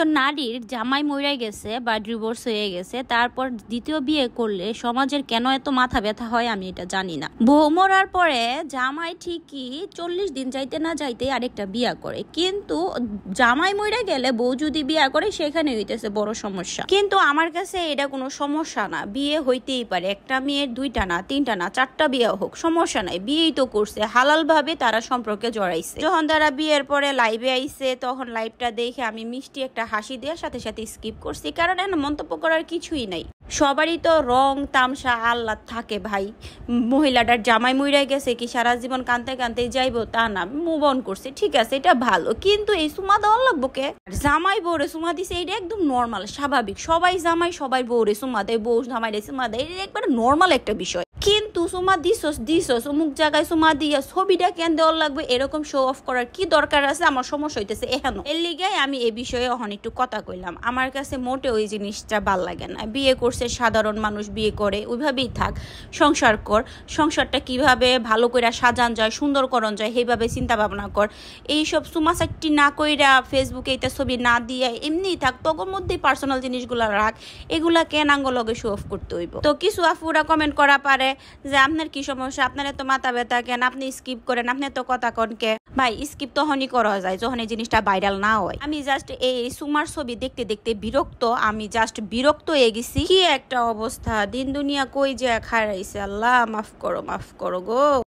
একজন নারীর জামাই মইরা গেছে বা ডিভোর্স হয়ে গেছে, তারপর দ্বিতীয় বিয়ে করলে সমাজের কেন এত মাথা ব্যথা হয় আমি এটা জানি না। বউ মরার পরে জামাই ঠিকই 40 দিন যাইতে না যাইতে আরেকটা বিয়া করে, কিন্তু জামাই মইরা গেলে বউ যদি বিয়া করে সেখানে হইতেছে বড় সমস্যা। কিন্তু আমার কাছে এটা কোনো সমস্যা না, বিয়ে হইতেই পারে, একটা মেয়ের 2টা না 3টা না 4টা বিয়ে হোক, সমস্যা নাই। বিয়েই তো করছে, হালাল ভাবে তারা সম্পর্কে জড়াইছে। যখন তারা বিয়ের পরে লাইভে আইছে তখন লাইভটা দেখে আমি মিষ্টি একটা হাসি দেওয়ার সাথে সাথে স্কিপ করছি, কারণ মন্তব্য করার কিছুই নাই। সবারই তো রং তামসা আল্লাহ থাকে ভাই। মহিলাটার জামাই মইরা গেছে কি সারা জীবন কানতে কানতে যাইবো তা না, মুভ অন করছে, ঠিক আছে, এটা ভালো। কিন্তু এই সুমা দেওয়ার লাগবো কে? জামাই বউরে সুমা দিছে, এটা একদম নর্মাল স্বাভাবিক। সবাই জামাই সবাই বউরে সুমা দেয়, বউ জামাই রে সুমা দেয়, এটা একবার নর্মাল একটা বিষয়। কিন্তু সুমা দিছস অমুক জায়গায় সুমা দিয়া ছবিটা কেন দেওয়ার লাগবে? এরকম শো অফ করার কি দরকার আছে? আমার সমস্যা হইতেছে এখানে। এর লিগাই আমি এ বিষয়ে এখন একটু কথা কইলাম। আমার কাছে মোটেও এই জিনিসটা ভাল লাগে না। বিয়ে করছে সাধারণ মানুষ, বিয়ে করে ওইভাবেই থাক, সংসার কর। সংসারটা কিভাবে ভালো করে সাজান যায়, সুন্দরকরণ যায়, সেইভাবে চিন্তা ভাবনা কর। এইসব সুমাচারটি না কইরা ফেসবুকে এটা ছবি না দিয়ে এমনিই থাক, তখন মধ্যেই পার্সোনাল জিনিসগুলা রাখ। এগুলা কেন আঙ্গলগে শো অফ করতে হইব? তো কিছু আফুরা কমেন্ট করা পারে যে আপনার কি সমস্যা, আপনার তো মাথা ব্যথা কেন, আপনি স্কিপ করেন, আপনি তো কথা কন কে? ভাই স্কিপ তখনই করা যায় যখন এই জিনিসটা ভাইরাল না হয়। আমি জাস্ট এই সুমার ছবি দেখতে দেখতে বিরক্ত, আমি জাস্ট বিরক্ত হয়ে গেছি। কি একটা অবস্থা, দিন দুনিয়া কই যে খারাইছে, আল্লাহ মাফ করো গো।